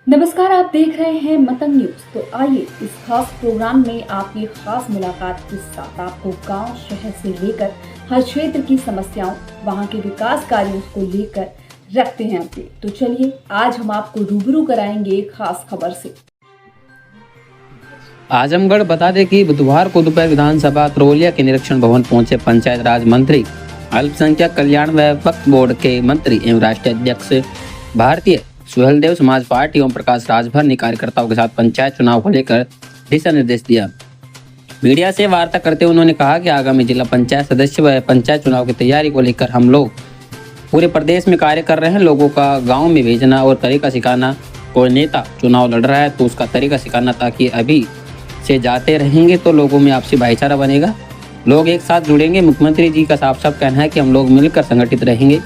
नमस्कार, आप देख रहे हैं मतंग न्यूज। तो आइए इस खास प्रोग्राम में आपकी खास मुलाकात के साथ आपको गांव शहर से लेकर हर क्षेत्र की समस्याओं, वहां के विकास कार्यों को लेकर रखते हैं अपडेट। तो चलिए आज हम आपको रूबरू कराएंगे एक खास खबर से। आजमगढ़ बता दें कि बुधवार को दोपहर विधानसभा त्रोलिया के निरीक्षण भवन पहुंचे पंचायत राज मंत्री, अल्पसंख्यक कल्याण व वक्फ बोर्ड के मंत्री एवं राष्ट्रीय अध्यक्ष भारतीय सुहेलदेव समाज पार्टी ओम प्रकाश राजभर ने कार्यकर्ताओं के साथ पंचायत चुनाव को लेकर दिशा निर्देश दिया। मीडिया से वार्ता करते हुए उन्होंने कहा कि आगामी जिला पंचायत सदस्य व पंचायत चुनाव की तैयारी को लेकर हम लोग पूरे प्रदेश में कार्य कर रहे हैं। लोगों का गाँव में भेजना और तरीका सिखाना। कोई नेता चुनाव लड़ रहा है तो उसका तरीका सिखाना, ताकि अभी से जाते रहेंगे तो लोगों में आपसी भाईचारा बनेगा, लोग एक साथ जुड़ेंगे। मुख्यमंत्री जी का साफ साफ कहना है कि हम लोग मिलकर संगठित रहेंगे।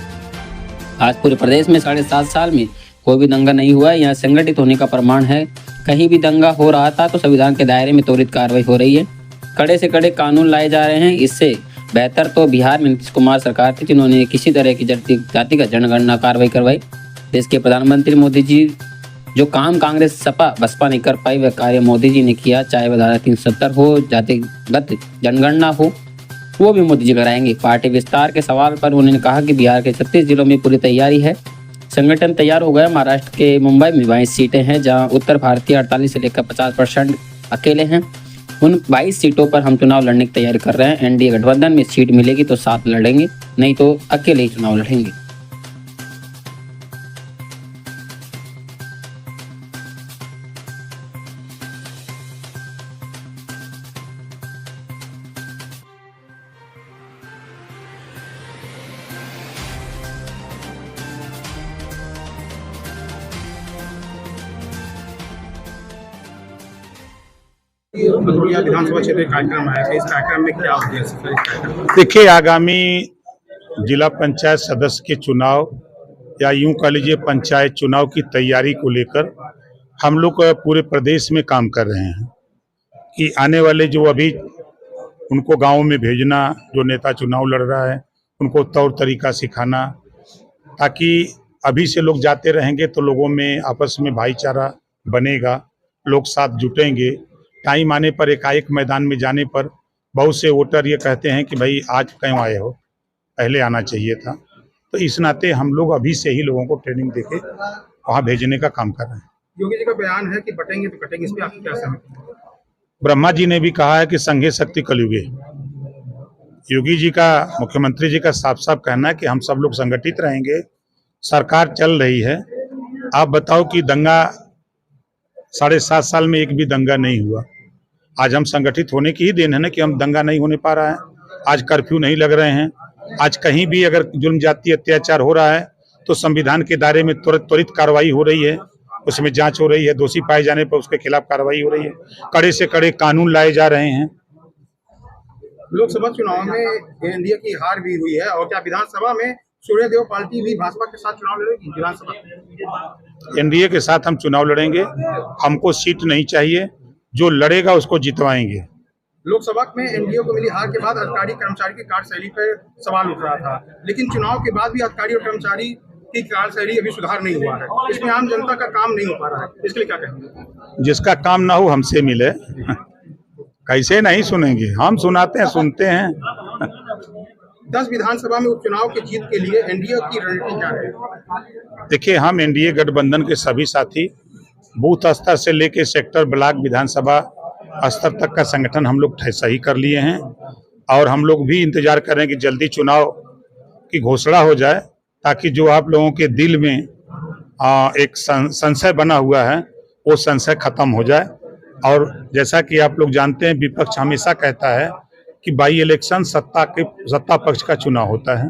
आज पूरे प्रदेश में 7.5 साल में कोई भी दंगा नहीं हुआ है, यहाँ संगठित होने का प्रमाण है। कहीं भी दंगा हो रहा था तो संविधान के दायरे में त्वरित कार्रवाई हो रही है, कड़े से कड़े कानून लाए जा रहे हैं। इससे बेहतर तो बिहार में नीतीश कुमार सरकार थी, जिन्होंने किसी तरह की जातिगत जनगणना कार्रवाई करवाई। देश के प्रधानमंत्री मोदी जी जो काम कांग्रेस सपा बसपा नहीं कर पाई, वह कार्य मोदी जी ने किया। चाहे वह धारा 370 हो, जातिगत जनगणना हो, वो भी मोदी जी कराएंगे। पार्टी विस्तार के सवाल पर उन्होंने कहा कि बिहार के 36 जिलों में पूरी तैयारी है, संगठन तैयार हो गया। महाराष्ट्र के मुंबई में 22 सीटें हैं, जहां उत्तर भारतीय 48 से लेकर 50% अकेले हैं। उन 22 सीटों पर हम चुनाव लड़ने की तैयारी कर रहे हैं। एनडीए गठबंधन में सीट मिलेगी तो साथ लड़ेंगे, नहीं तो अकेले ही चुनाव लड़ेंगे। भदोरिया विधानसभा क्षेत्र का कार्यक्रम आया है। इस कार्यक्रम में क्या उद्देश्य है? देखिए, आगामी जिला पंचायत सदस्य के चुनाव या यूं कह लीजिए पंचायत चुनाव की तैयारी को लेकर हम लोग पूरे प्रदेश में काम कर रहे हैं कि आने वाले जो अभी उनको गांव में भेजना, जो नेता चुनाव लड़ रहा है उनको तौर तरीका सिखाना, ताकि अभी से लोग जाते रहेंगे तो लोगों में आपस में भाईचारा बनेगा, लोग साथ जुटेंगे। टाइम आने पर एकाएक मैदान में जाने पर बहुत से वोटर ये कहते हैं कि भाई आज क्यों आए हो, पहले आना चाहिए था। तो इस नाते हम लोग अभी से ही लोगों को ट्रेनिंग देके वहाँ भेजने का काम कर रहे हैं। योगी जी का बयान है कि बटेंगे तो कटेंगे, इस पे आपकी क्या सहमति है? ब्रह्मा जी ने भी कहा है कि संघे शक्ति कलयुगे। योगी जी का, मुख्यमंत्री जी का साफ साफ कहना है कि हम सब लोग संगठित रहेंगे। सरकार चल रही है। आप बताओ कि दंगा 7.5 साल में एक भी दंगा नहीं हुआ। आज हम संगठित होने की ही देन है ना कि हम दंगा नहीं होने पा रहा है। आज कर्फ्यू नहीं लग रहे हैं। आज कहीं भी अगर जुल्म जाति अत्याचार हो रहा है तो संविधान के दायरे में त्वरित कार्रवाई हो रही है, उसमें जांच हो रही है। दोषी पाए जाने पर उसके खिलाफ कार्रवाई हो रही है। कड़े से कड़े कानून लाए जा रहे हैं। लोकसभा चुनाव में एनडीए की हार भी हुई है, और क्या विधानसभा में सूर्यदेव पार्टी भी भाजपा के साथ चुनाव लड़ेगी? विधानसभा एनडीए के साथ हम चुनाव लड़ेंगे। हमको सीट नहीं चाहिए, जो लड़ेगा उसको जितवाएंगे। लोकसभा में एनडीए को मिली हार के बाद अधिकारी कर्मचारी की कार्यशैली पर सवाल उठ रहा था, लेकिन चुनाव के बाद भी अधिकारी और कर्मचारी की कार्यशैली अभी सुधार नहीं हुआ है। इसमें आम जनता का काम नहीं हो पा रहा है, इसके लिए क्या कहेंगे? जिसका काम ना हो हमसे मिले। कैसे नहीं सुनेंगे, हम सुनाते हैं, सुनते हैं। 10 विधानसभा में उपचुनाव की जीत के लिए एनडीए की रणनीति क्या है? देखिए, हम एनडीए गठबंधन के सभी साथी बूथ स्तर से लेके सेक्टर, ब्लॉक, विधानसभा स्तर तक का संगठन हम लोग सही कर लिए हैं। और हम लोग भी इंतजार कर रहे हैं कि जल्दी चुनाव की घोषणा हो जाए, ताकि जो आप लोगों के दिल में एक संशय बना हुआ है वो संशय खत्म हो जाए। और जैसा कि आप लोग जानते हैं, विपक्ष हमेशा कहता है कि बाई इलेक्शन सत्ता पक्ष का चुनाव होता है।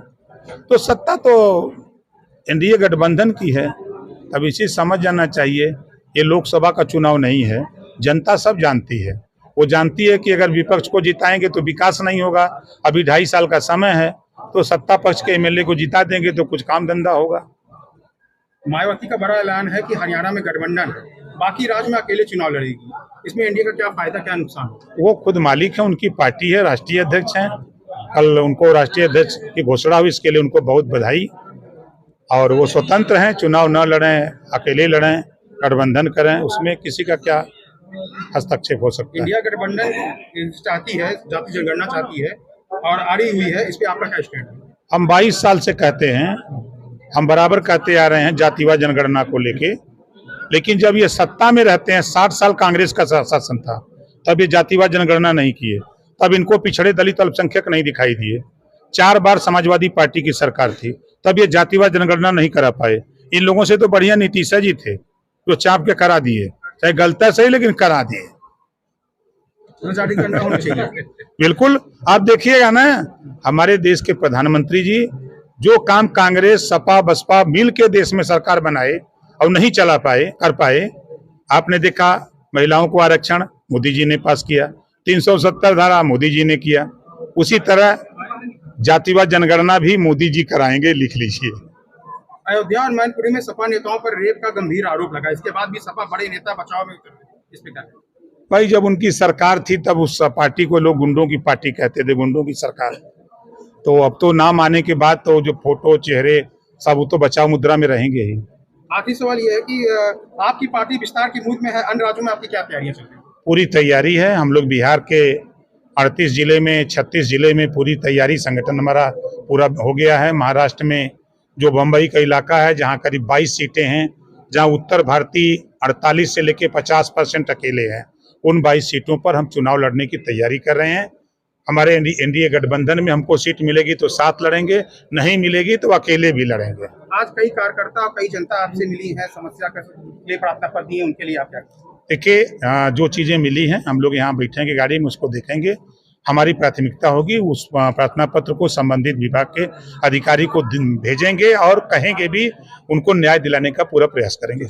तो सत्ता तो एनडीए गठबंधन की है, तब इसे समझ जाना चाहिए। ये लोकसभा का चुनाव नहीं है, जनता सब जानती है। वो जानती है कि अगर विपक्ष को जिताएंगे तो विकास नहीं होगा। अभी 2.5 साल का समय है, तो सत्ता पक्ष के एमएलए को जिता देंगे तो कुछ काम धंधा होगा। मायावती का बड़ा ऐलान है कि हरियाणा में गठबंधन है, बाकी राज्य में अकेले चुनाव लड़ेगी। इसमें एनडीए का क्या फायदा, क्या नुकसान? वो खुद मालिक है, उनकी पार्टी है, राष्ट्रीय अध्यक्ष हैं। कल उनको राष्ट्रीय अध्यक्ष की घोषणा हुई, इसके लिए उनको बहुत बधाई। और वो स्वतंत्र हैं, चुनाव न लड़ें, अकेले लड़ें, गठबंधन करें, उसमें किसी का क्या हस्तक्षेप हो सकता है। इंडिया गठबंधन चाहती है, जाति जनगणना चाहती है और आड़ी हुई है, इस पे आपका क्या स्टैंड है? हम 22 साल से कहते हैं, हम बराबर कहते आ रहे हैं जातिवाद जनगणना को लेके, लेकिन जब ये सत्ता में रहते हैं, 60 साल कांग्रेस का शासन था, तब ये जातिवाद जनगणना नहीं किए, तब इनको पिछड़े दलित अल्पसंख्यक नहीं दिखाई दिए। 4 बार समाजवादी पार्टी की सरकार थी, तब ये जातिवाद जनगणना नहीं करा पाए। इन लोगों से तो बढ़िया नीतीश जी थे, जो चाप के करा दिए, चाहे गलता सही लेकिन करा दिए। जनजातिकरण होना चाहिए। बिल्कुल, आप देखिएगा ना, हमारे देश के प्रधानमंत्री जी जो काम कांग्रेस सपा बसपा मिल के देश में सरकार बनाए और नहीं चला पाए कर पाए, आपने देखा महिलाओं को आरक्षण मोदी जी ने पास किया, 370 धारा मोदी जी ने किया, उसी तरह जातिवाद जनगणना भी मोदी जी कराएंगे, लिख लीजिए। अयोध्या और मैनपुरी में सपा नेताओं पर रेप का गंभीर आरोप लगा, इसके बाद भी सपा बड़े नेता बचाव में उतर गए, इस पे क्या कहें? भाई, जब उनकी सरकार थी तब उस पार्टी को लोग गुंडों की पार्टी कहते थे, गुंडों की सरकार। तो अब तो नाम आने के बाद तो जो फोटो चेहरे सब वो तो बचाव मुद्रा में रहेंगे ही। आखिरी सवाल ये है कि आपकी पार्टी विस्तार की मूड में है, अन्य राज्यों में आपकी क्या तैयारियां चल रही हैं? पूरी तैयारी है, हम लोग बिहार के 38 जिले में 36 जिले में पूरी तैयारी, संगठन हमारा पूरा हो गया है। महाराष्ट्र में जो बम्बई का इलाका है, जहाँ करीब 22 सीटें हैं, जहाँ उत्तर भारतीय 48 से लेके 50% अकेले हैं, उन 22 सीटों पर हम चुनाव लड़ने की तैयारी कर रहे हैं। हमारे एनडीए गठबंधन में हमको सीट मिलेगी तो साथ लड़ेंगे, नहीं मिलेगी तो अकेले भी लड़ेंगे। आज कई कार्यकर्ता और कई जनता आपसे मिली है, समस्या के लिए प्रार्थना पत्र दिए, उनके लिए आप क्या कहें? देखिए, जो चीजें मिली हैं, हम लोग यहाँ बैठेंगे गाड़ी में, उसको देखेंगे। हमारी प्राथमिकता होगी उस प्रार्थना पत्र को संबंधित विभाग के अधिकारी को भेजेंगे और कहेंगे भी, उनको न्याय दिलाने का पूरा प्रयास करेंगे।